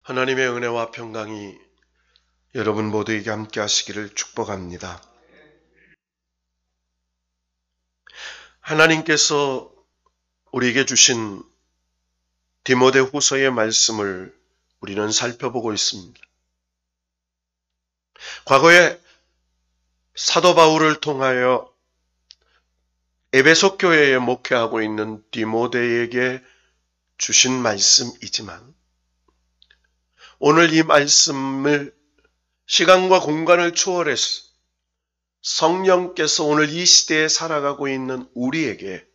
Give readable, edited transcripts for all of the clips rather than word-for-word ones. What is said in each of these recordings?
하나님의 은혜와 평강이 여러분 모두에게 함께 하시기를 축복합니다. 하나님께서 우리에게 주신 디모데후서의 말씀을 우리는 살펴보고 있습니다. 과거에 사도 바울을 통하여 에베소 교회에 목회하고 있는 디모데에게 주신 말씀이지만 오늘 이 말씀을 시간과 공간을 초월해서 성령께서 오늘 이 시대에 살아가고 있는 우리에게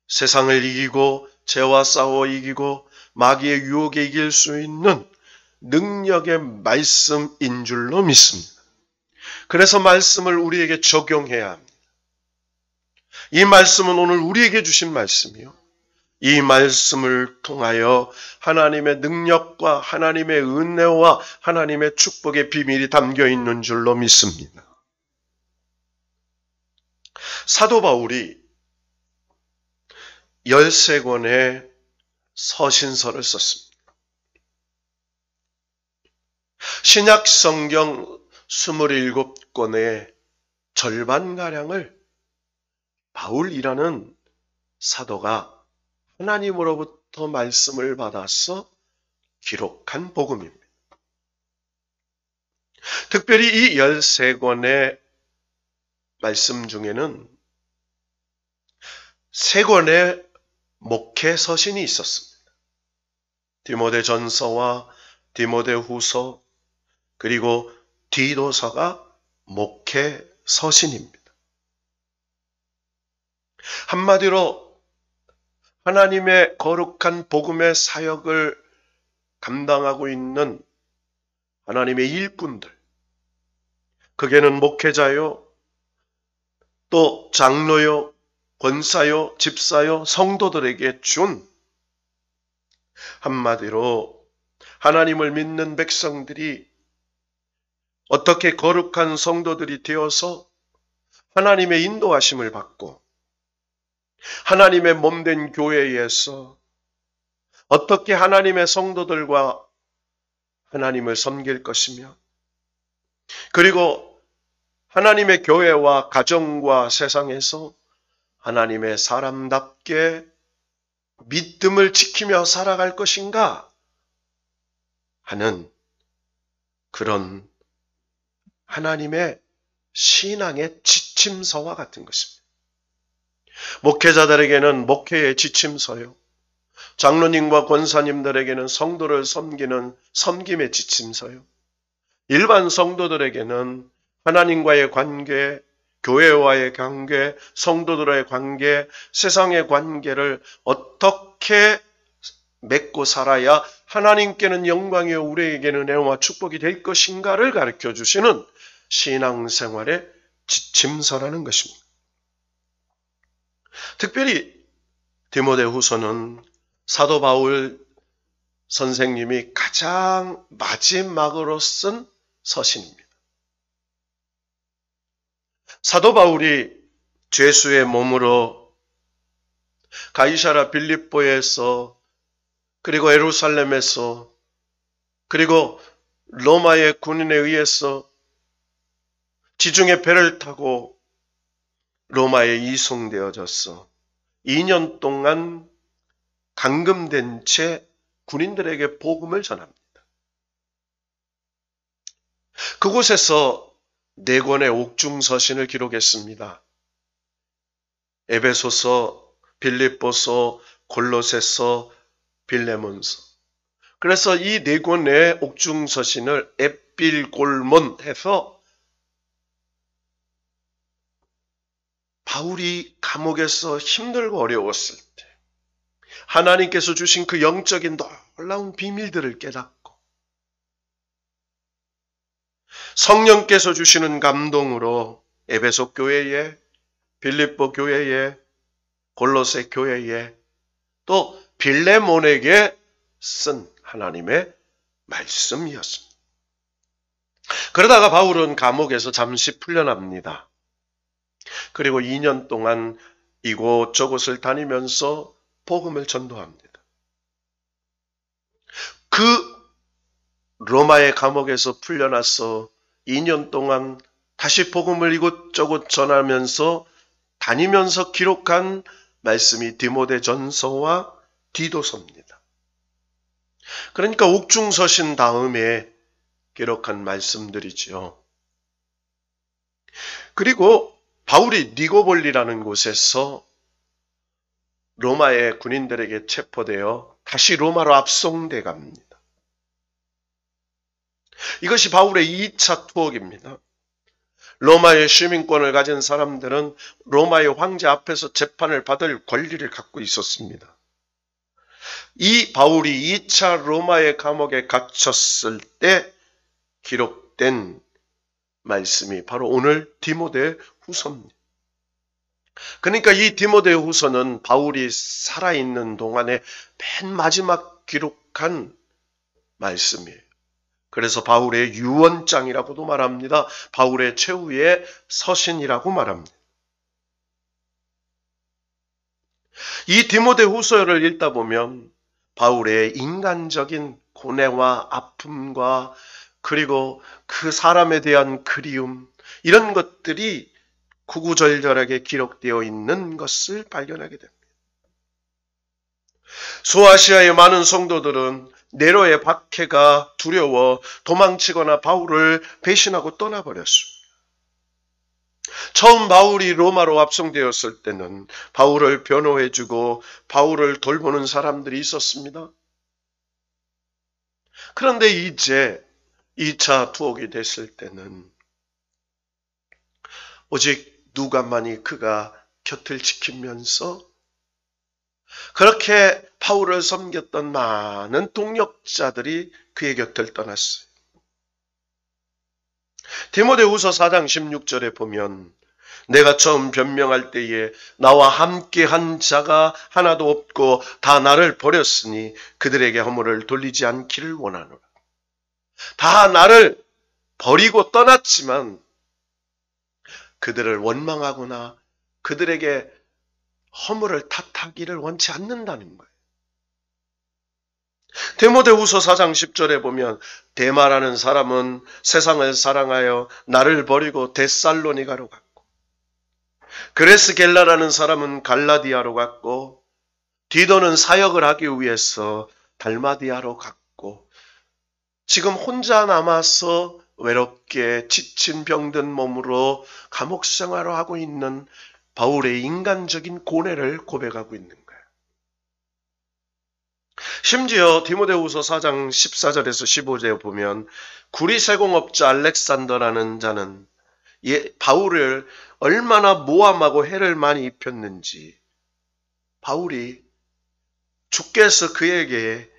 세상을 이기고 죄와 싸워 이기고 마귀의 유혹에 이길 수 있는 능력의 말씀인 줄로 믿습니다. 그래서 말씀을 우리에게 적용해야 합니다. 이 말씀은 오늘 우리에게 주신 말씀이요. 이 말씀을 통하여 하나님의 능력과 하나님의 은혜와 하나님의 축복의 비밀이 담겨 있는 줄로 믿습니다. 사도 바울이 13권의 서신서를 썼습니다. 신약 성경 27권의 절반가량을 바울이라는 사도가 하나님으로부터 말씀을 받아서 기록한 복음입니다. 특별히 이 13권의 말씀 중에는 3권의 목회 서신이 있었습니다. 디모데 전서와 디모데 후서 그리고 디도서가 목회 서신입니다. 한마디로 하나님의 거룩한 복음의 사역을 감당하고 있는 하나님의 일꾼들, 그게는 목회자요, 또 장로요, 권사요, 집사요, 성도들에게 준 한마디로 하나님을 믿는 백성들이 어떻게 거룩한 성도들이 되어서 하나님의 인도하심을 받고 하나님의 몸된 교회에서 어떻게 하나님의 성도들과 하나님을 섬길 것이며 그리고 하나님의 교회와 가정과 세상에서 하나님의 사람답게 믿음을 지키며 살아갈 것인가 하는 그런 하나님의 신앙의 지침서와 같은 것입니다. 목회자들에게는 목회의 지침서요, 장로님과 권사님들에게는 성도를 섬기는 섬김의 지침서요, 일반 성도들에게는 하나님과의 관계, 교회와의 관계, 성도들의 관계, 세상의 관계를 어떻게 맺고 살아야 하나님께는 영광이요 우리에게는 은혜와 축복이 될 것인가를 가르쳐 주시는 신앙생활의 지침서라는 것입니다. 특별히 디모데후서는 사도 바울 선생님이 가장 마지막으로 쓴 서신입니다. 사도 바울이 죄수의 몸으로 가이사랴 빌립보에서 그리고 예루살렘에서 그리고 로마의 군인에 의해서 지중해 배를 타고 로마에 이송되어져서 2년 동안 감금된 채 군인들에게 복음을 전합니다. 그곳에서 4권의 옥중서신을 기록했습니다. 에베소서, 빌립보서, 골로새서, 빌레몬서. 그래서 이 4권의 옥중서신을 에필골몬 해서 바울이 감옥에서 힘들고 어려웠을 때 하나님께서 주신 그 영적인 놀라운 비밀들을 깨닫고 성령께서 주시는 감동으로 에베소 교회에, 빌립보 교회에, 골로새 교회에 또 빌레몬에게 쓴 하나님의 말씀이었습니다. 그러다가 바울은 감옥에서 잠시 풀려납니다. 그리고 2년 동안 이곳저곳을 다니면서 복음을 전도합니다. 그 로마의 감옥에서 풀려나서 2년 동안 다시 복음을 이곳저곳 전하면서 다니면서 기록한 말씀이 디모데전서와 디도서입니다. 그러니까 옥중서신 다음에 기록한 말씀들이지요. 그리고 바울이 니고볼리라는 곳에서 로마의 군인들에게 체포되어 다시 로마로 압송돼 갑니다. 이것이 바울의 2차 투옥입니다. 로마의 시민권을 가진 사람들은 로마의 황제 앞에서 재판을 받을 권리를 갖고 있었습니다. 이 바울이 2차 로마의 감옥에 갇혔을 때 기록된 말씀이 바로 오늘 디모데 후서입니다. 그러니까 이 디모데 후서는 바울이 살아있는 동안에 맨 마지막 기록한 말씀이에요. 그래서 바울의 유언장이라고도 말합니다. 바울의 최후의 서신이라고 말합니다. 이 디모데 후서를 읽다 보면 바울의 인간적인 고뇌와 아픔과 그리고 그 사람에 대한 그리움, 이런 것들이 구구절절하게 기록되어 있는 것을 발견하게 됩니다. 소아시아의 많은 성도들은 네로의 박해가 두려워 도망치거나 바울을 배신하고 떠나버렸습니다. 처음 바울이 로마로 압송되었을 때는 바울을 변호해주고 바울을 돌보는 사람들이 있었습니다. 그런데 이제 2차 투옥이 됐을 때는 오직 누가만이 그가 곁을 지키면서 그렇게 바울을 섬겼던 많은 동역자들이 그의 곁을 떠났어요. 디모데후서 4장 16절에 보면 내가 처음 변명할 때에 나와 함께 한 자가 하나도 없고 다 나를 버렸으니 그들에게 허물을 돌리지 않기를 원하노라. 다 나를 버리고 떠났지만 그들을 원망하거나 그들에게 허물을 탓하기를 원치 않는다는 거예요. 디모데후서 4장 10절에 보면 데마라는 사람은 세상을 사랑하여 나를 버리고 데살로니가로 갔고 그레스겔라라는 사람은 갈라디아로 갔고 디도는 사역을 하기 위해서 달마디아로 갔고 지금 혼자 남아서 외롭게 지친 병든 몸으로 감옥 생활을 하고 있는 바울의 인간적인 고뇌를 고백하고 있는 거예요. 심지어 디모데후서 4장 14절에서 15절에 보면 구리세공업자 알렉산더라는 자는 바울을 얼마나 모함하고 해를 많이 입혔는지 바울이 주께서 그에게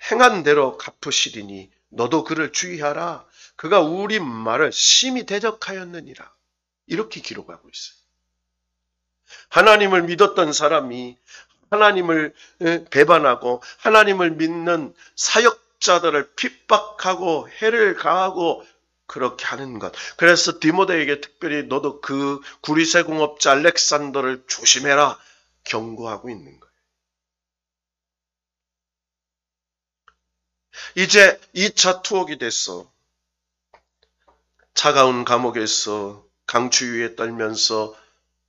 행한 대로 갚으시리니 너도 그를 주의하라. 그가 우리 말을 심히 대적하였느니라. 이렇게 기록하고 있어요. 하나님을 믿었던 사람이 하나님을 배반하고 하나님을 믿는 사역자들을 핍박하고 해를 가하고 그렇게 하는 것. 그래서 디모데에게 특별히 너도 그 구리세공업자 알렉산더를 조심해라 경고하고 있는 거예요. 이제 2차 투옥이 됐어. 차가운 감옥에서 강추위에 떨면서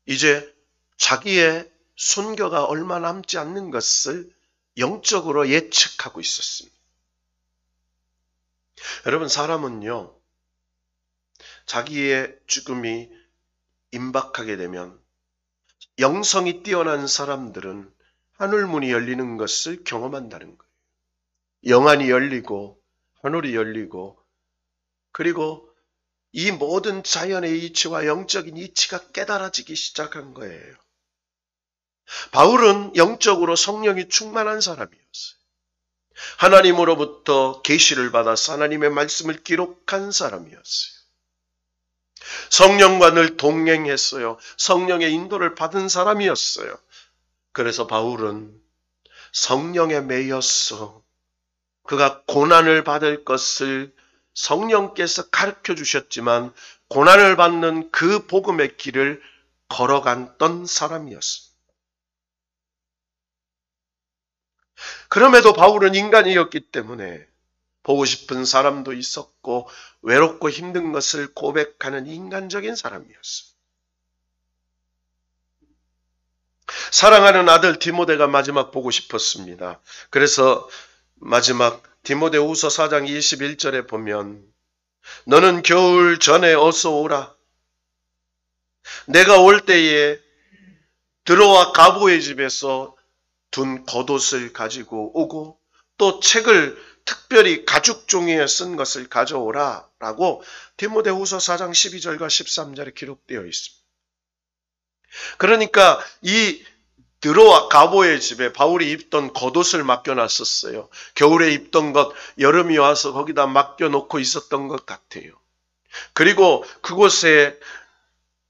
이제 자기의 순교가 얼마 남지 않는 것을 영적으로 예측하고 있었습니다. 여러분, 사람은요, 자기의 죽음이 임박하게 되면 영성이 뛰어난 사람들은 하늘문이 열리는 것을 경험한다는 거예요. 영안이 열리고 하늘이 열리고 그리고 이 모든 자연의 이치와 영적인 이치가 깨달아지기 시작한 거예요. 바울은 영적으로 성령이 충만한 사람이었어요. 하나님으로부터 계시를 받아서 하나님의 말씀을 기록한 사람이었어요. 성령과 늘 동행했어요. 성령의 인도를 받은 사람이었어요. 그래서 바울은 성령에 매였어. 그가 고난을 받을 것을 성령께서 가르쳐 주셨지만 고난을 받는 그 복음의 길을 걸어갔던 사람이었습니다. 그럼에도 바울은 인간이었기 때문에 보고 싶은 사람도 있었고 외롭고 힘든 것을 고백하는 인간적인 사람이었어요. 사랑하는 아들 디모데가 마지막 보고 싶었습니다. 그래서 마지막 디모데후서 4장 21절에 보면 너는 겨울 전에 어서 오라. 내가 올 때에 드로아 가보의 집에서 둔 겉옷을 가지고 오고 또 책을 특별히 가죽 종이에 쓴 것을 가져오라 라고 디모데후서 4장 12절과 13절에 기록되어 있습니다. 그러니까 이 드로아 가보의 집에 바울이 입던 겉옷을 맡겨놨었어요. 겨울에 입던 것 여름이 와서 거기다 맡겨놓고 있었던 것 같아요. 그리고 그곳에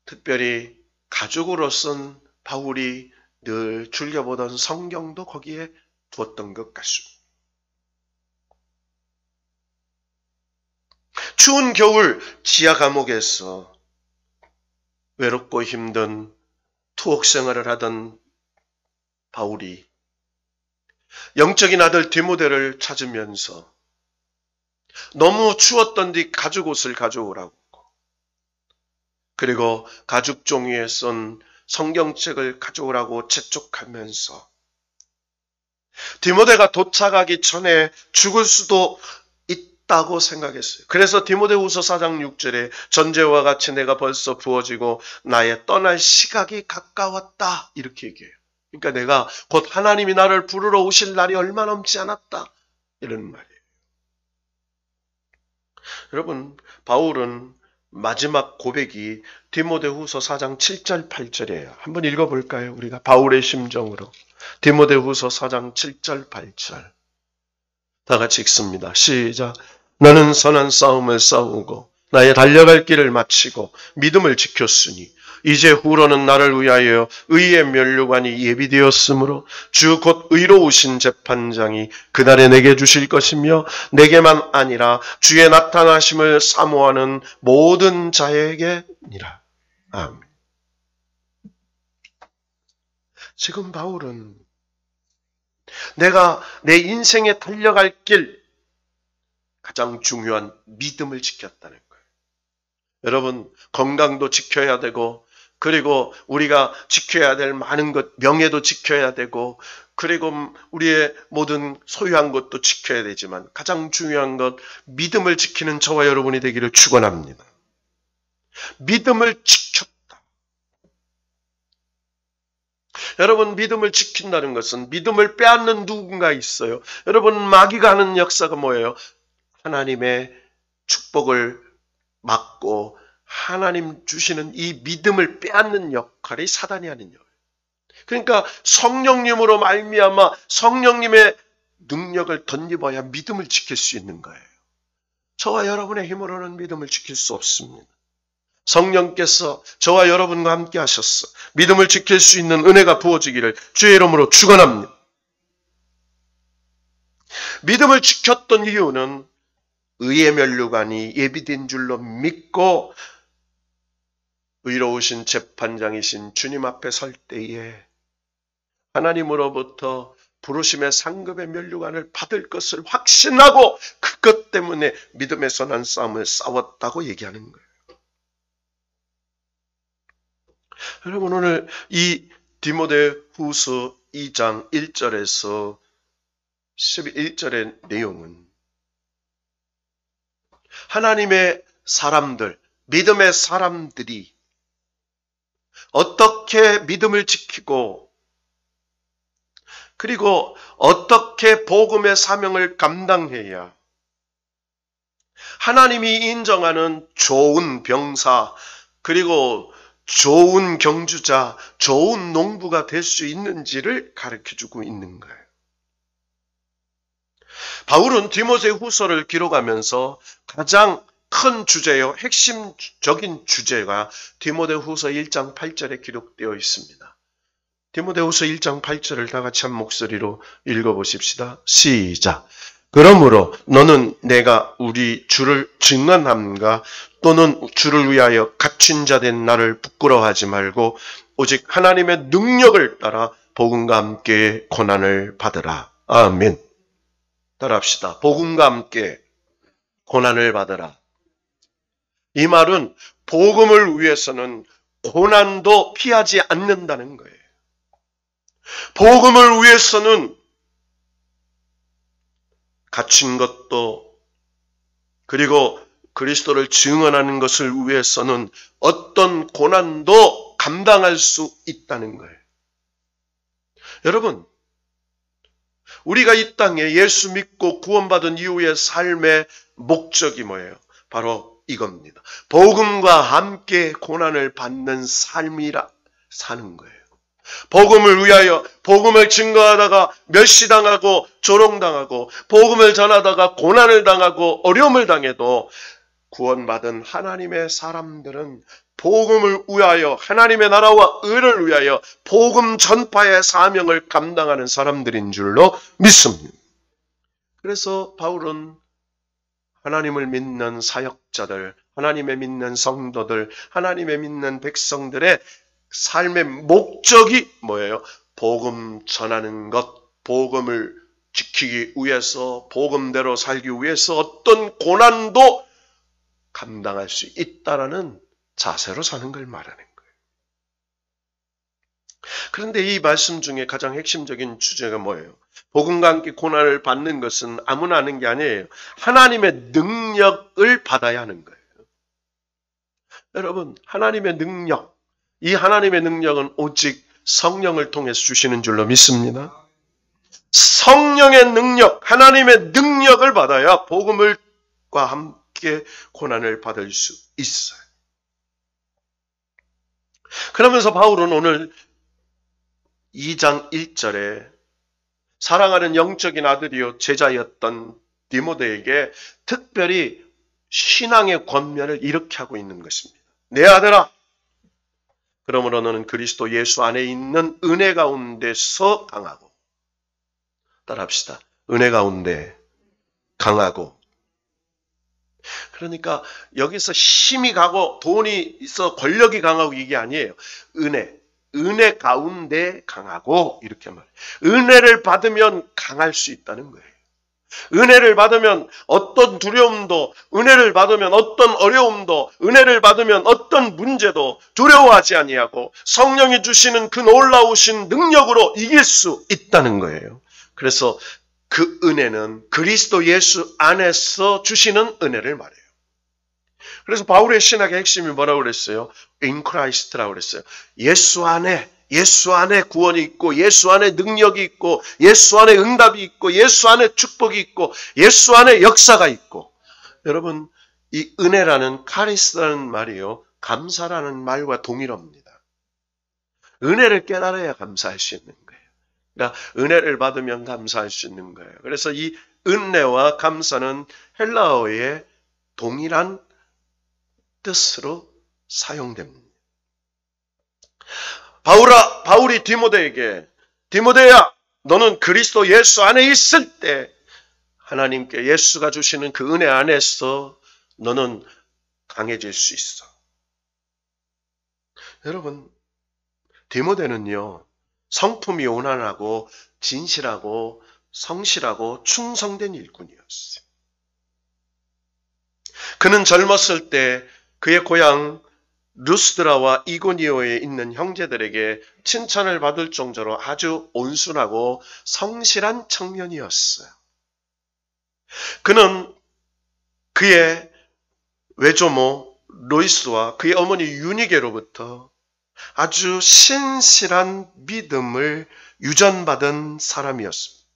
특별히 가죽으로 쓴 바울이 늘 즐겨보던 성경도 거기에 두었던 것 같습니다. 추운 겨울 지하 감옥에서 외롭고 힘든 투옥 생활을 하던 바울이 영적인 아들 디모데를 찾으면서 너무 추웠던 뒤 가죽 옷을 가져오라고 그리고 가죽 종이에 쓴 성경책을 가져오라고 재촉하면서 디모데가 도착하기 전에 죽을 수도 있다고 생각했어요. 그래서 디모데후서 4장 6절에 전제와 같이 내가 벌써 부어지고 나의 떠날 시각이 가까웠다 이렇게 얘기해요. 그러니까 내가 곧 하나님이 나를 부르러 오실 날이 얼마 남지 않았다 이런 말이에요. 여러분 바울은 마지막 고백이 디모데후서 4장 7절 8절이에요. 한번 읽어볼까요? 우리가 바울의 심정으로 디모데후서 4장 7절 8절 다 같이 읽습니다. 시작. 나는 선한 싸움을 싸우고 나의 달려갈 길을 마치고 믿음을 지켰으니 이제 후로는 나를 위하여 의의 면류관이 예비되었으므로 주 곧 의로우신 재판장이 그날에 내게 주실 것이며 내게만 아니라 주의 나타나심을 사모하는 모든 자에게니라. 아멘. 지금 바울은 내가 내 인생에 달려갈 길 가장 중요한 믿음을 지켰다는 거예요. 여러분 건강도 지켜야 되고 그리고 우리가 지켜야 될 많은 것, 명예도 지켜야 되고 그리고 우리의 모든 소유한 것도 지켜야 되지만 가장 중요한 것 믿음을 지키는 저와 여러분이 되기를 축원합니다. 믿음을 지켰다. 여러분 믿음을 지킨다는 것은 믿음을 빼앗는 누군가 있어요. 여러분 마귀가 하는 역사가 뭐예요? 하나님의 축복을 막고 하나님 주시는 이 믿음을 빼앗는 역할이 사단이 하는 역할. 그러니까 성령님으로 말미암아 성령님의 능력을 덧입어야 믿음을 지킬 수 있는 거예요. 저와 여러분의 힘으로는 믿음을 지킬 수 없습니다. 성령께서 저와 여러분과 함께 하셨어. 믿음을 지킬 수 있는 은혜가 부어지기를 주의 이름으로 축원합니다. 믿음을 지켰던 이유는 의의 면류관이 예비된 줄로 믿고 의로우신 재판장이신 주님 앞에 설 때에 하나님으로부터 부르심의 상급의 면류관을 받을 것을 확신하고 그것 때문에 믿음의 선한 싸움을 싸웠다고 얘기하는 거예요. 여러분 오늘 이 디모데후서 2장 1절에서 11절의 내용은 하나님의 사람들, 믿음의 사람들이 어떻게 믿음을 지키고 그리고 어떻게 복음의 사명을 감당해야 하나님이 인정하는 좋은 병사 그리고 좋은 경주자, 좋은 농부가 될 수 있는지를 가르쳐주고 있는 거예요. 바울은 디모데후서를 기록하면서 가장 큰 주제요, 핵심적인 주제가 디모데후서 1장 8절에 기록되어 있습니다. 디모데후서 1장 8절을 다 같이 한 목소리로 읽어보십시다. 시작. 그러므로 너는 내가 우리 주를 증언함과 또는 주를 위하여 갇힌 자 된 나를 부끄러워하지 말고 오직 하나님의 능력을 따라 복음과 함께 고난을 받으라. 아멘. 따라합시다. 복음과 함께 고난을 받으라. 이 말은 복음을 위해서는 고난도 피하지 않는다는 거예요. 복음을 위해서는 갇힌 것도, 그리고 그리스도를 증언하는 것을 위해서는 어떤 고난도 감당할 수 있다는 거예요. 여러분, 우리가 이 땅에 예수 믿고 구원받은 이후의 삶의 목적이 뭐예요? 바로 이겁니다. 복음과 함께 고난을 받는 삶이라 사는 거예요. 복음을 위하여 복음을 증거하다가 멸시당하고 조롱당하고 복음을 전하다가 고난을 당하고 어려움을 당해도 구원받은 하나님의 사람들은 복음을 위하여 하나님의 나라와 의를 위하여 복음 전파의 사명을 감당하는 사람들인 줄로 믿습니다. 그래서 바울은 하나님을 믿는 사역자들, 하나님의 믿는 성도들, 하나님의 믿는 백성들의 삶의 목적이 뭐예요? 복음 전하는 것, 복음을 지키기 위해서, 복음대로 살기 위해서 어떤 고난도 감당할 수 있다라는 자세로 사는 걸 말하는 거예요. 그런데 이 말씀 중에 가장 핵심적인 주제가 뭐예요? 복음과 함께 고난을 받는 것은 아무나 하는 게 아니에요. 하나님의 능력을 받아야 하는 거예요. 여러분, 하나님의 능력, 이 하나님의 능력은 오직 성령을 통해서 주시는 줄로 믿습니다. 성령의 능력, 하나님의 능력을 받아야 복음과 함께 고난을 받을 수 있어요. 그러면서 바울은 오늘 2장 1절에 사랑하는 영적인 아들이요 제자였던 디모데에게 특별히 신앙의 권면을 이렇게 하고 있는 것입니다. 내 아들아, 그러므로 너는 그리스도 예수 안에 있는 은혜 가운데서 강하고, 따라합시다. 은혜 가운데 강하고. 그러니까 여기서 힘이 가고 돈이 있어 권력이 강하고 이게 아니에요. 은혜 가운데 강하고 이렇게 말해요. 은혜를 받으면 강할 수 있다는 거예요. 은혜를 받으면 어떤 두려움도, 은혜를 받으면 어떤 어려움도, 은혜를 받으면 어떤 문제도 두려워하지 아니하고 성령이 주시는 그 놀라우신 능력으로 이길 수 있다는 거예요. 그래서 그 은혜는 그리스도 예수 안에서 주시는 은혜를 말해요. 그래서 바울의 신학의 핵심이 뭐라고 그랬어요? In Christ라고 그랬어요. 예수 안에 구원이 있고, 예수 안에 능력이 있고, 예수 안에 응답이 있고, 예수 안에 축복이 있고, 예수 안에 역사가 있고. 여러분, 이 은혜라는 카리스라는 말이요, 감사라는 말과 동일합니다. 은혜를 깨달아야 감사할 수 있는 거예요. 그러니까 은혜를 받으면 감사할 수 있는 거예요. 그래서 이 은혜와 감사는 헬라어의 동일한 뜻으로 사용됩니다. 바울이 디모데야, 너는 그리스도 예수 안에 있을 때 하나님께 예수가 주시는 그 은혜 안에서 너는 강해질 수 있어. 여러분, 디모데는요, 성품이 온화하고 진실하고 성실하고 충성된 일꾼이었어요. 그는 젊었을 때 그의 고향 루스드라와 이고니오에 있는 형제들에게 칭찬을 받을 정도로 아주 온순하고 성실한 청년이었어요. 그는 그의 외조모 로이스와 그의 어머니 유니게로부터 아주 신실한 믿음을 유전받은 사람이었습니다.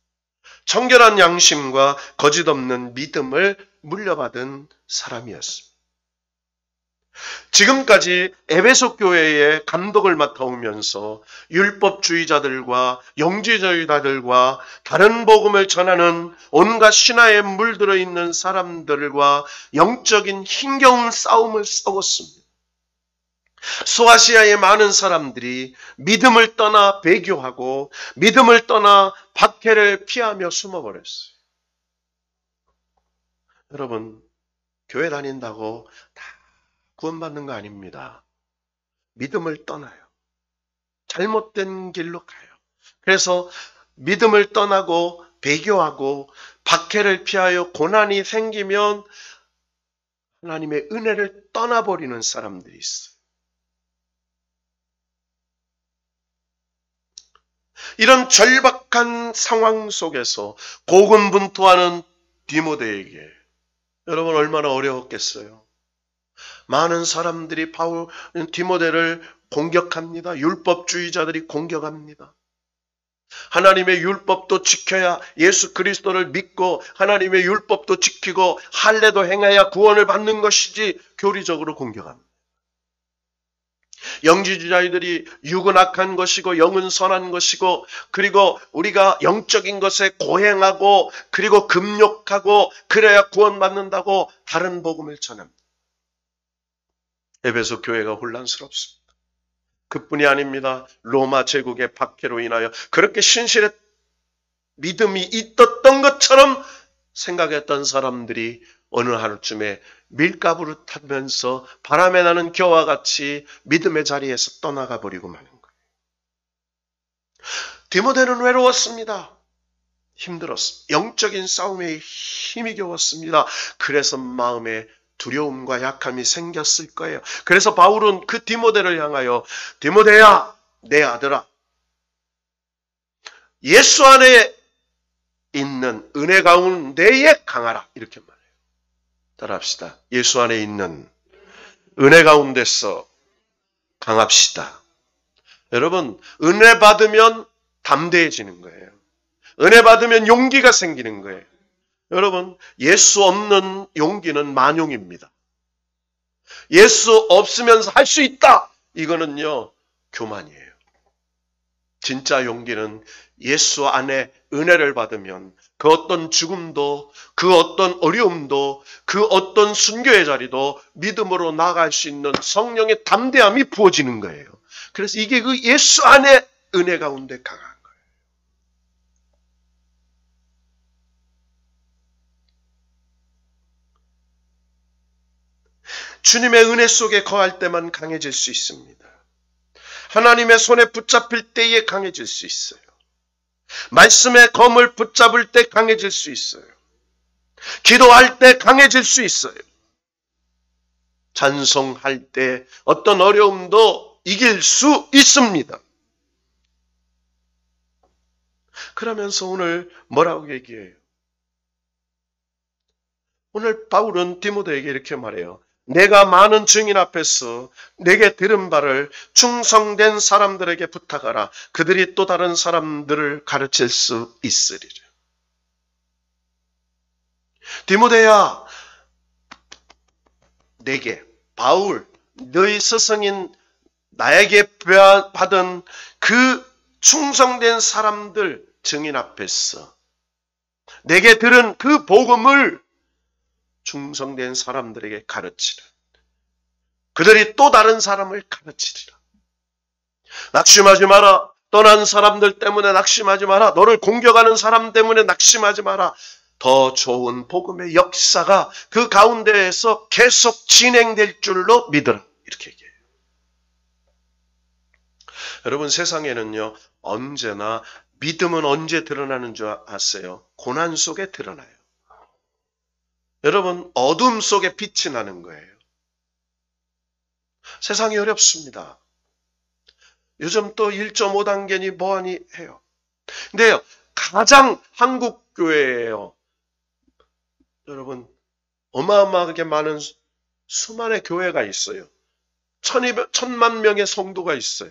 청결한 양심과 거짓 없는 믿음을 물려받은 사람이었습니다. 지금까지 에베소 교회의 감독을 맡아오면서 율법주의자들과 영지주의자들과 다른 복음을 전하는 온갖 신화에 물들어 있는 사람들과 영적인 힘겨운 싸움을 싸웠습니다. 소아시아의 많은 사람들이 믿음을 떠나 배교하고 믿음을 떠나 박해를 피하며 숨어버렸어요. 여러분, 교회 다닌다고 다 구원받는 거 아닙니다. 믿음을 떠나요. 잘못된 길로 가요. 그래서 믿음을 떠나고 배교하고 박해를 피하여 고난이 생기면 하나님의 은혜를 떠나버리는 사람들이 있어요. 이런 절박한 상황 속에서 고군분투하는 디모데에게 여러분 얼마나 어려웠겠어요. 많은 사람들이 디모데를 공격합니다. 율법주의자들이 공격합니다. 하나님의 율법도 지켜야 예수 그리스도를 믿고 하나님의 율법도 지키고 할례도 행해야 구원을 받는 것이지 교리적으로 공격합니다. 영지주의자들이 육은 악한 것이고 영은 선한 것이고 그리고 우리가 영적인 것에 고행하고 그리고 금욕하고 그래야 구원받는다고 다른 복음을 전합니다. 에베소 교회가 혼란스럽습니다. 그뿐이 아닙니다. 로마 제국의 박해로 인하여 그렇게 신실의 믿음이 있었던 것처럼 생각했던 사람들이 어느 하루쯤에 밀가부를 타면서 바람에 나는 겨와 같이 믿음의 자리에서 떠나가 버리고 마는 거예요. 디모데는 외로웠습니다. 힘들었습니다. 영적인 싸움에 힘이 겨웠습니다. 그래서 마음에 두려움과 약함이 생겼을 거예요. 그래서 바울은 그 디모데를 향하여 디모데야, 내 아들아, 예수 안에 있는 은혜 가운데에 강하라 이렇게 말해요. 따라합시다. 예수 안에 있는 은혜 가운데서 강합시다. 여러분, 은혜 받으면 담대해지는 거예요. 은혜 받으면 용기가 생기는 거예요. 여러분, 예수 없는 용기는 만용입니다. 예수 없으면서 할 수 있다. 이거는요, 교만이에요. 진짜 용기는 예수 안에 은혜를 받으면 그 어떤 죽음도, 그 어떤 어려움도, 그 어떤 순교의 자리도 믿음으로 나아갈 수 있는 성령의 담대함이 부어지는 거예요. 그래서 이게 그 예수 안에 은혜 가운데 강한 거예요. 주님의 은혜 속에 거할 때만 강해질 수 있습니다. 하나님의 손에 붙잡힐 때에 강해질 수 있어요. 말씀의 검을 붙잡을 때 강해질 수 있어요. 기도할 때 강해질 수 있어요. 찬송할 때 어떤 어려움도 이길 수 있습니다. 그러면서 오늘 뭐라고 얘기해요? 오늘 바울은 디모데에게 이렇게 말해요. 내가 많은 증인 앞에서 내게 들은 바를 충성된 사람들에게 부탁하라. 그들이 또 다른 사람들을 가르칠 수 있으리라. 디모데야, 내게 바울, 너희 스승인 나에게 받은 그 충성된 사람들 증인 앞에서 내게 들은 그 복음을 충성된 사람들에게 가르치라. 그들이 또 다른 사람을 가르치리라. 낙심하지 마라. 떠난 사람들 때문에 낙심하지 마라. 너를 공격하는 사람 때문에 낙심하지 마라. 더 좋은 복음의 역사가 그 가운데에서 계속 진행될 줄로 믿으라. 이렇게 얘기해요. 여러분, 세상에는요, 언제나 믿음은 언제 드러나는 줄 아세요? 고난 속에 드러나요. 여러분, 어둠 속에 빛이 나는 거예요. 세상이 어렵습니다. 요즘 또 1.5단계니 뭐하니 해요. 근데요, 가장 한국 교회예요. 여러분, 어마어마하게 많은 수많은 교회가 있어요. 1,000만 명의 성도가 있어요.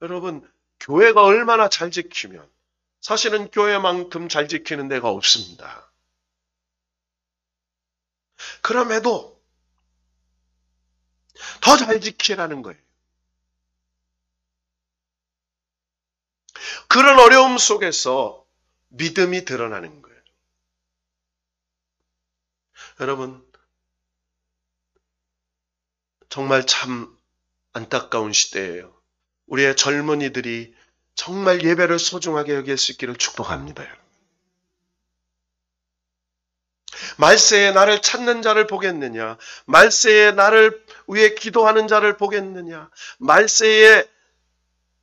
여러분, 교회가 얼마나 잘 지키면 사실은 교회만큼 잘 지키는 데가 없습니다. 그럼에도 더 잘 지키라는 거예요. 그런 어려움 속에서 믿음이 드러나는 거예요. 여러분, 정말 참 안타까운 시대예요. 우리의 젊은이들이 정말 예배를 소중하게 여길 수 있기를 축복합니다. 말세에 나를 찾는 자를 보겠느냐? 말세에 나를 위해 기도하는 자를 보겠느냐? 말세에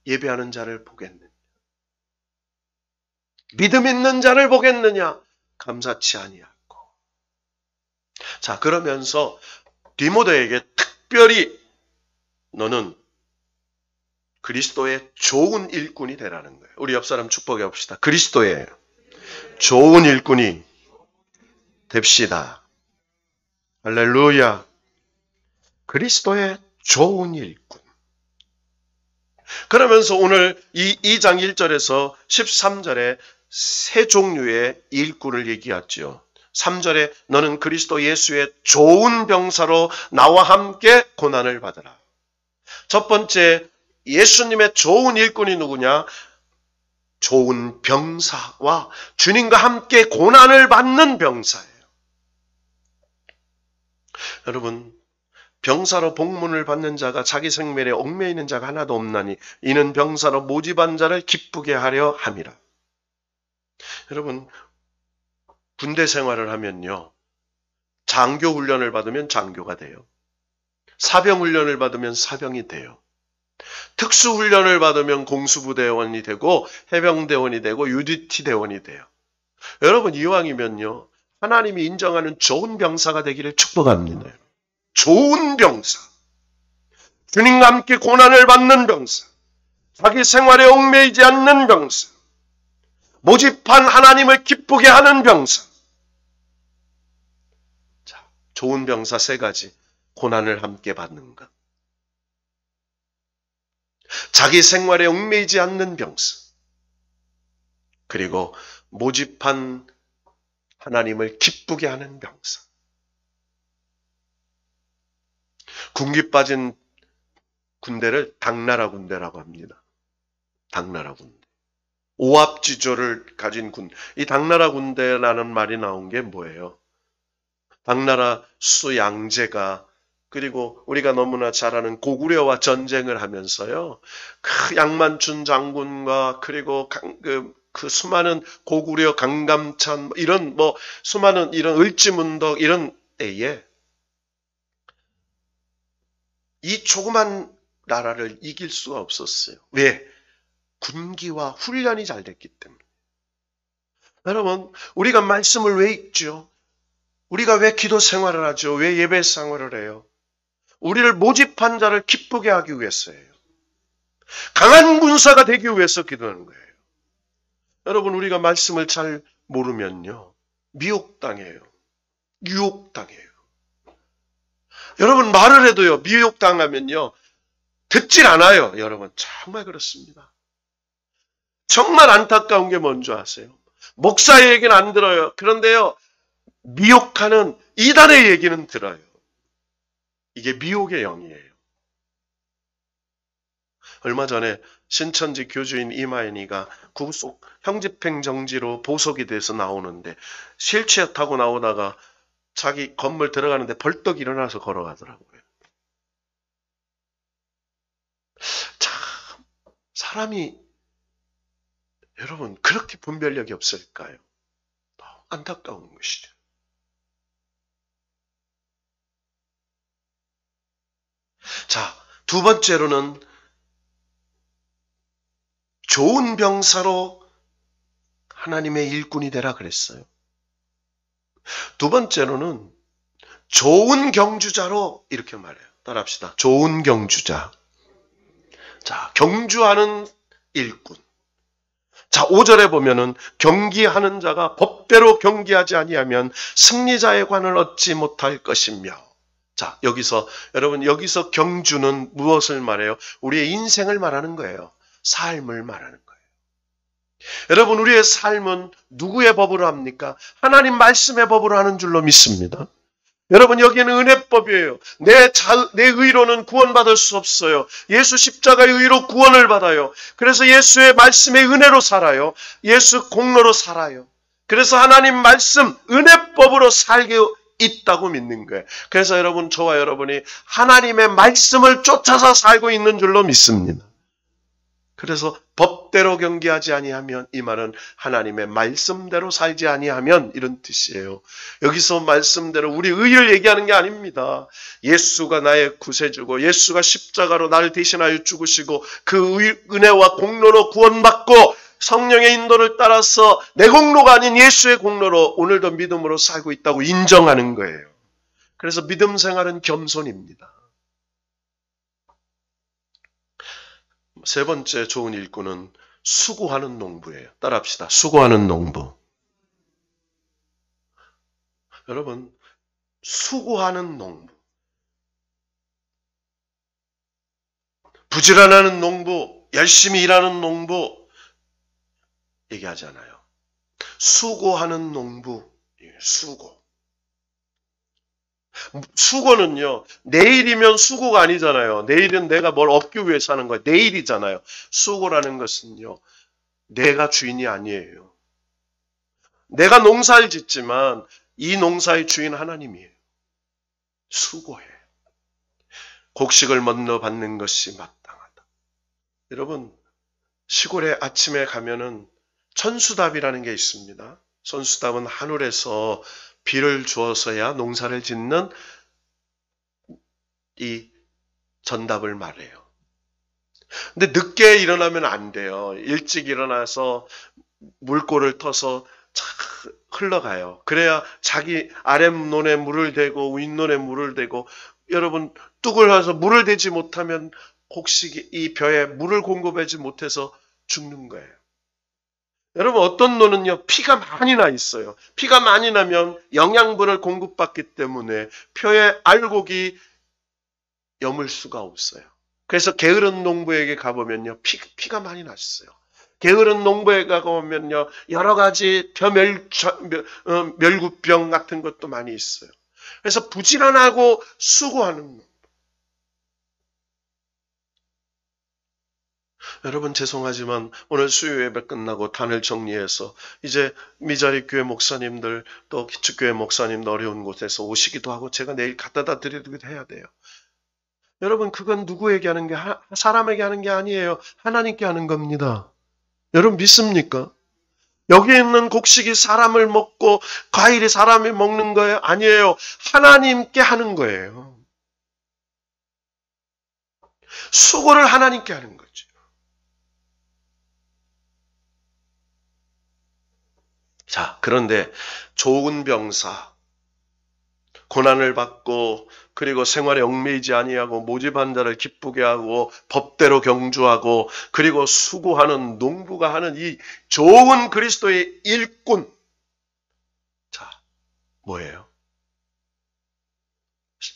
예배하는 자를 보겠느냐? 믿음 있는 자를 보겠느냐? 감사치 아니하고. 자, 그러면서 디모데에게 특별히 너는 그리스도의 좋은 일꾼이 되라는 거예요. 우리 옆 사람 축복해 봅시다. 그리스도의 좋은 일꾼이 됩시다. 할렐루야. 그리스도의 좋은 일꾼. 그러면서 오늘 이 2장 1절에서 13절에 세 종류의 일꾼을 얘기했죠. 3절에 너는 그리스도 예수의 좋은 병사로 나와 함께 고난을 받으라. 첫 번째, 예수님의 좋은 일꾼이 누구냐? 좋은 병사와 주님과 함께 고난을 받는 병사예요. 여러분, 병사로 복문을 받는 자가 자기 생명에 얽매이는 자가 하나도 없나니 이는 병사로 모집한 자를 기쁘게 하려 함이라. 여러분, 군대 생활을 하면요, 장교 훈련을 받으면 장교가 돼요. 사병 훈련을 받으면 사병이 돼요. 특수 훈련을 받으면 공수부대원이 되고 해병대원이 되고 UDT 대원이 돼요. 여러분, 이왕이면요, 하나님이 인정하는 좋은 병사가 되기를 축복합니다. 좋은 병사, 주님과 함께 고난을 받는 병사, 자기 생활에 얽매이지 않는 병사, 모집한 하나님을 기쁘게 하는 병사. 자, 좋은 병사 세 가지. 고난을 함께 받는 것, 자기 생활에 얽매이지 않는 병사, 그리고 모집한 하나님을 기쁘게 하는 병사. 군기 빠진 군대를 당나라 군대라고 합니다. 당나라 군대. 오합지조를 가진 군. 이 당나라 군대라는 말이 나온 게 뭐예요? 당나라 수도 양제가, 그리고 우리가 너무나 잘 아는 고구려와 전쟁을 하면서요, 그 양만춘 장군과 그리고 그 수많은 고구려 강감찬 이런 수많은 이런 을지문덕 이런 때에 이 조그만 나라를 이길 수가 없었어요. 왜? 군기와 훈련이 잘 됐기 때문에. 여러분, 우리가 말씀을 왜 읽죠? 우리가 왜 기도 생활을 하죠? 왜 예배 생활을 해요? 우리를 모집한 자를 기쁘게 하기 위해서예요. 강한 군사가 되기 위해서 기도하는 거예요. 여러분, 우리가 말씀을 잘 모르면요, 미혹당해요. 유혹당해요. 여러분, 말을 해도요, 미혹당하면요, 듣질 않아요. 여러분, 정말 그렇습니다. 정말 안타까운 게 뭔지 아세요? 목사의 얘기는 안 들어요. 그런데요, 미혹하는 이단의 얘기는 들어요. 이게 미혹의 영이에요. 얼마 전에 신천지 교주인 이마연이가 구속 형집행 정지로 보석이 돼서 나오는데 휠체어 타고 나오다가 자기 건물 들어가는데 벌떡 일어나서 걸어가더라고요. 참, 사람이 여러분 그렇게 분별력이 없을까요? 너무 안타까운 것이죠. 자, 두 번째로는 좋은 병사로 하나님의 일꾼이 되라 그랬어요. 두 번째로는 좋은 경주자로 이렇게 말해요. 따라합시다. 좋은 경주자. 자, 경주하는 일꾼. 자, 5절에 보면은 경기하는 자가 법대로 경기하지 아니하면 승리자의 관을 얻지 못할 것이며. 자, 여러분, 여기서 경주는 무엇을 말해요? 우리의 인생을 말하는 거예요. 삶을 말하는 거예요. 여러분, 우리의 삶은 누구의 법으로 합니까? 하나님 말씀의 법으로 하는 줄로 믿습니다. 여러분, 여기는 은혜법이에요. 내 의로는 구원받을 수 없어요. 예수 십자가의 의로 구원을 받아요. 그래서 예수의 말씀의 은혜로 살아요. 예수 공로로 살아요. 그래서 하나님 말씀, 은혜법으로 살게 있다고 믿는 거예요. 그래서 여러분, 저와 여러분이 하나님의 말씀을 쫓아서 살고 있는 줄로 믿습니다. 그래서 법대로 경기하지 아니하면, 이 말은 하나님의 말씀대로 살지 아니하면 이런 뜻이에요. 여기서 말씀대로 우리 의를 얘기하는 게 아닙니다. 예수가 나의 구세주고 예수가 십자가로 나를 대신하여 죽으시고 그 은혜와 공로로 구원받고 성령의 인도를 따라서 내 공로가 아닌 예수의 공로로 오늘도 믿음으로 살고 있다고 인정하는 거예요. 그래서 믿음 생활은 겸손입니다. 세 번째 좋은 일꾼은 수고하는 농부예요. 따라합시다. 수고하는 농부. 여러분, 수고하는 농부. 부지런하는 농부, 열심히 일하는 농부 얘기하잖아요. 수고하는 농부, 수고. 수고는요, 내일이면 수고가 아니잖아요. 내일은 내가 뭘 얻기 위해서 하는 거예요. 내일이잖아요. 수고라는 것은요, 내가 주인이 아니에요. 내가 농사를 짓지만 이 농사의 주인 하나님이에요. 수고해. 곡식을 먼저 받는 것이 마땅하다. 여러분, 시골에 아침에 가면은 천수답이라는 게 있습니다. 천수답은 하늘에서 비를 주어서야 농사를 짓는 이 전답을 말해요. 근데 늦게 일어나면 안 돼요. 일찍 일어나서 물꼬를 터서 착 흘러가요. 그래야 자기 아랫논에 물을 대고 윗논에 물을 대고, 여러분 뚝을 해서 물을 대지 못하면 곡식이 이 벼에 물을 공급하지 못해서 죽는 거예요. 여러분 어떤 논은요 피가 많이 나 있어요. 피가 많이 나면 영양분을 공급받기 때문에 벼의 알곡이 여물 수가 없어요. 그래서 게으른 농부에게 가보면요 피가 많이 났어요. 게으른 농부에 가보면요 여러 가지 멸구병 같은 것도 많이 있어요. 그래서 부지런하고 수고하는 농부. 여러분 죄송하지만 오늘 수요 예배 끝나고 단을 정리해서 이제 미자리 교회 목사님들 또 기축교회 목사님들 어려운 곳에서 오시기도 하고 제가 내일 갖다 드리기도 해야 돼요. 여러분 그건 누구에게 하는 게 사람에게 하는 게 아니에요. 하나님께 하는 겁니다. 여러분 믿습니까? 여기 있는 곡식이 사람을 먹고 과일이 사람이 먹는 거예요? 아니에요. 하나님께 하는 거예요. 수고를 하나님께 하는 거죠. 자, 그런데 좋은 병사, 고난을 받고 그리고 생활에 얽매이지 아니하고 모집한 자를 기쁘게 하고 법대로 경주하고 그리고 수고하는 농부가 하는 이 좋은 그리스도의 일꾼. 자, 뭐예요?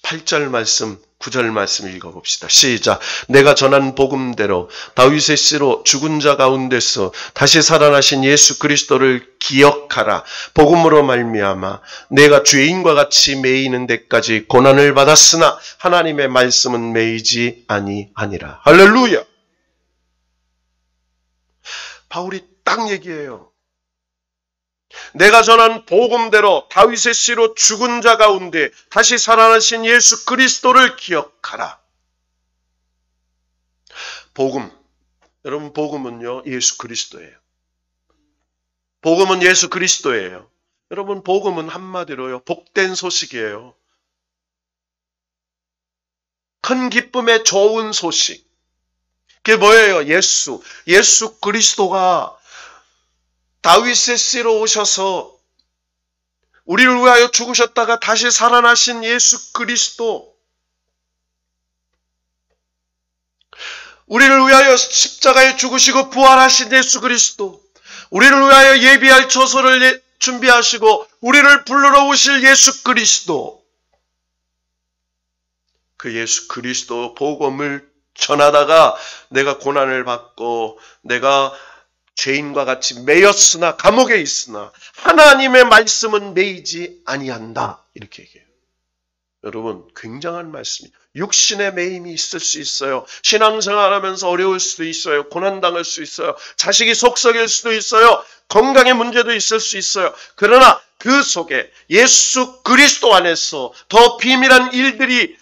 8절 말씀, 9절 말씀 읽어봅시다. 시작. 내가 전한 복음대로 다윗의 씨로 죽은 자 가운데서 다시 살아나신 예수 그리스도를 기억하라. 복음으로 말미암아 내가 죄인과 같이 매이는 데까지 고난을 받았으나 하나님의 말씀은 매이지 아니하니라. 할렐루야. 바울이 딱 얘기해요. 내가 전한 복음대로 다윗의 씨로 죽은 자 가운데 다시 살아나신 예수 그리스도를 기억하라. 복음. 여러분 복음은요 예수 그리스도예요. 복음은 예수 그리스도예요. 여러분 복음은 한마디로요 복된 소식이에요. 큰 기쁨의 좋은 소식. 그게 뭐예요? 예수 그리스도가 다윗의 씨로 오셔서 우리를 위하여 죽으셨다가 다시 살아나신 예수 그리스도, 우리를 위하여 십자가에 죽으시고 부활하신 예수 그리스도, 우리를 위하여 예비할 처소를 준비하시고 우리를 불러러 오실 예수 그리스도, 그 예수 그리스도 복음을 전하다가 내가 고난을 받고 내가 죄인과 같이 매였으나 감옥에 있으나 하나님의 말씀은 매이지 아니한다. 이렇게 얘기해요. 여러분 굉장한 말씀이에요. 육신의 매임이 있을 수 있어요. 신앙생활하면서 어려울 수도 있어요. 고난당할 수 있어요. 자식이 속썩일 수도 있어요. 건강의 문제도 있을 수 있어요. 그러나 그 속에 예수 그리스도 안에서 더 비밀한 일들이,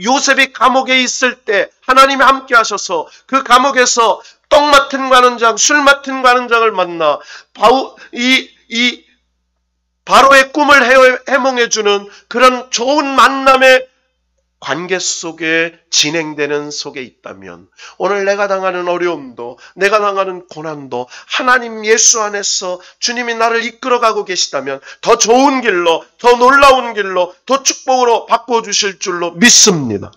요셉이 감옥에 있을 때 하나님이 함께 하셔서 그 감옥에서 떡 맡은 관원장, 술 맡은 관원장을 만나 바로의 꿈을 해몽해주는 그런 좋은 만남의 관계 속에 진행되는 속에 있다면 오늘 내가 당하는 어려움도 내가 당하는 고난도 하나님 예수 안에서 주님이 나를 이끌어가고 계시다면 더 좋은 길로 더 놀라운 길로 더 축복으로 바꿔주실 줄로 믿습니다.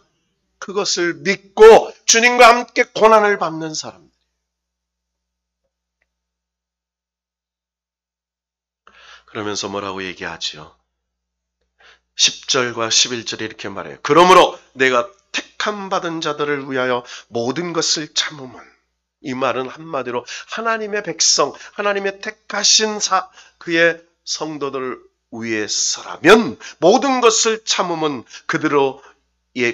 그것을 믿고 주님과 함께 고난을 받는 사람들. 그러면서 뭐라고 얘기하지요? 10절과 11절에 이렇게 말해요. 그러므로 내가 택함 받은 자들을 위하여 모든 것을 참음은, 이 말은 한마디로 하나님의 백성, 하나님의 택하신 그의 성도들을 위해서라면 모든 것을 참음은 그대로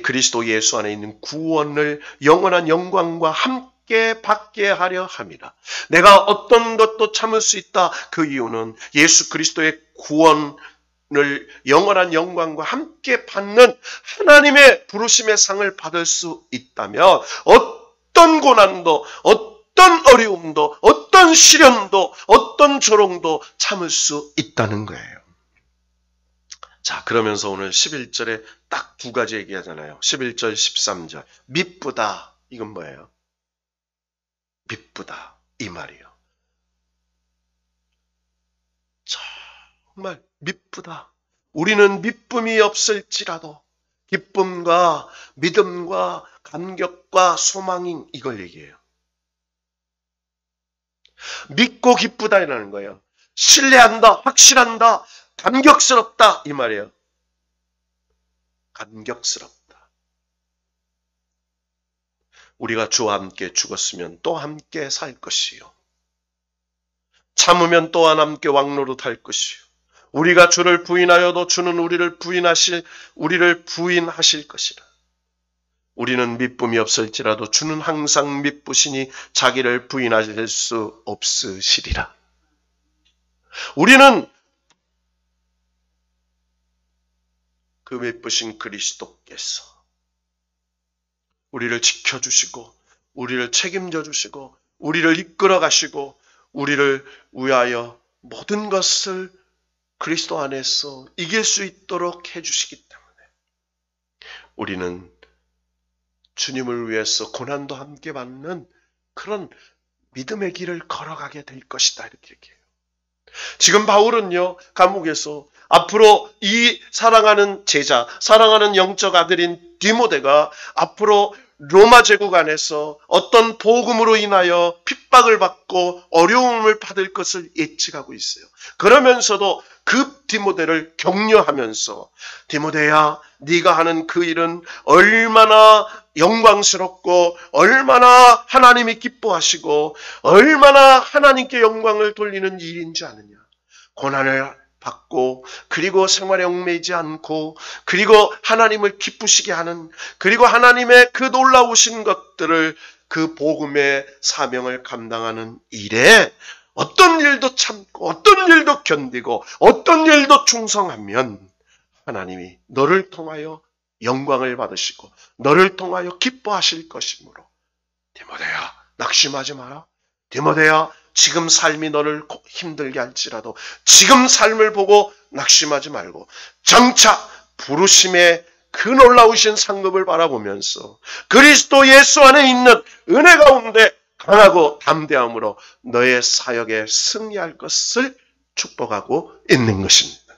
그리스도 예수 안에 있는 구원을 영원한 영광과 함께 받게 하려 함이라. 내가 어떤 것도 참을 수 있다. 그 이유는 예수 그리스도의 구원을 영원한 영광과 함께 받는 하나님의 부르심의 상을 받을 수 있다면 어떤 고난도, 어떤 어려움도, 어떤 시련도, 어떤 조롱도 참을 수 있다는 거예요. 자, 그러면서 오늘 11절에 딱 두 가지 얘기하잖아요. 11절, 13절. 미쁘다. 이건 뭐예요? 미쁘다. 이 말이에요. 정말 미쁘다. 우리는 미쁨이 없을지라도 기쁨과 믿음과 감격과 소망인 이걸 얘기해요. 믿고 기쁘다라는 거예요. 신뢰한다, 확실한다, 감격스럽다 이 말이에요. 감격스럽다. 우리가 주와 함께 죽었으면 또 함께 살 것이요. 참으면 또한 함께 왕노릇할 것이요. 우리가 주를 부인하여도 주는 우리를 부인하실 것이라. 우리는 미쁨이 없을지라도 주는 항상 미쁘시니 자기를 부인하실 수 없으시리라. 우리는 그 미쁘신 그리스도께서 우리를 지켜주시고 우리를 책임져 주시고 우리를 이끌어 가시고 우리를 위하여 모든 것을 그리스도 안에서 이길 수 있도록 해주시기 때문에 우리는 주님을 위해서 고난도 함께 받는 그런 믿음의 길을 걸어가게 될 것이다 이렇게 얘기해요. 지금 바울은요 감옥에서 앞으로 이 사랑하는 제자, 사랑하는 영적 아들인 디모데가 앞으로 로마 제국 안에서 어떤 복음으로 인하여 핍박을 받고 어려움을 받을 것을 예측하고 있어요. 그러면서도 그 디모데를 격려하면서 디모데야, 네가 하는 그 일은 얼마나 영광스럽고 얼마나 하나님이 기뻐하시고 얼마나 하나님께 영광을 돌리는 일인지 아느냐. 고난을 받고 그리고 생활에 얽매이지 않고 그리고 하나님을 기쁘시게 하는 그리고 하나님의 그 놀라우신 것들을 그 복음의 사명을 감당하는 일에 어떤 일도 참고 어떤 일도 견디고 어떤 일도 충성하면 하나님이 너를 통하여 영광을 받으시고 너를 통하여 기뻐하실 것이므로 디모데야 낙심하지 마라. 디모데야 지금 삶이 너를 힘들게 할지라도 지금 삶을 보고 낙심하지 말고 장차 부르심의 그 놀라우신 상급을 바라보면서 그리스도 예수 안에 있는 은혜 가운데 강하고 담대함으로 너의 사역에 승리할 것을 축복하고 있는 것입니다.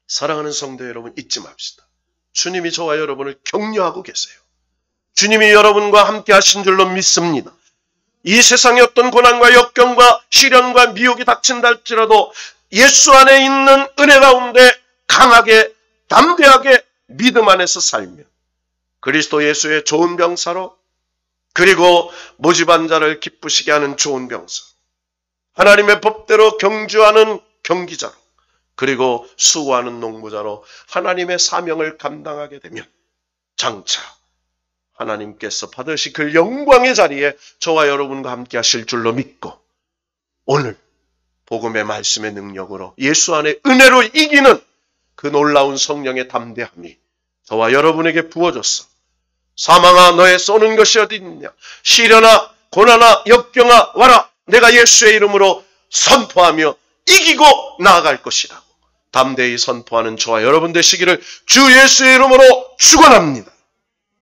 사랑하는 성도 여러분 잊지 맙시다. 주님이 저와 여러분을 격려하고 계세요. 주님이 여러분과 함께 하신 줄로 믿습니다. 이 세상의 어떤 고난과 역경과 시련과 미혹이 닥친다 할지라도 예수 안에 있는 은혜 가운데 강하게 담대하게 믿음 안에서 살며 그리스도 예수의 좋은 병사로 그리고 모집한 자를 기쁘시게 하는 좋은 병사 하나님의 법대로 경주하는 경기자로 그리고 수고하는 농부자로 하나님의 사명을 감당하게 되면 장차 하나님께서 받으실 그 영광의 자리에 저와 여러분과 함께 하실 줄로 믿고 오늘 복음의 말씀의 능력으로 예수 안에 은혜로 이기는 그 놀라운 성령의 담대함이 저와 여러분에게 부어졌어. 사망아 너의 쏘는 것이 어디 있느냐. 시련아 고난아 역경아 와라. 내가 예수의 이름으로 선포하며 이기고 나아갈 것이라고. 담대히 선포하는 저와 여러분 되시기를 주 예수의 이름으로 축원합니다.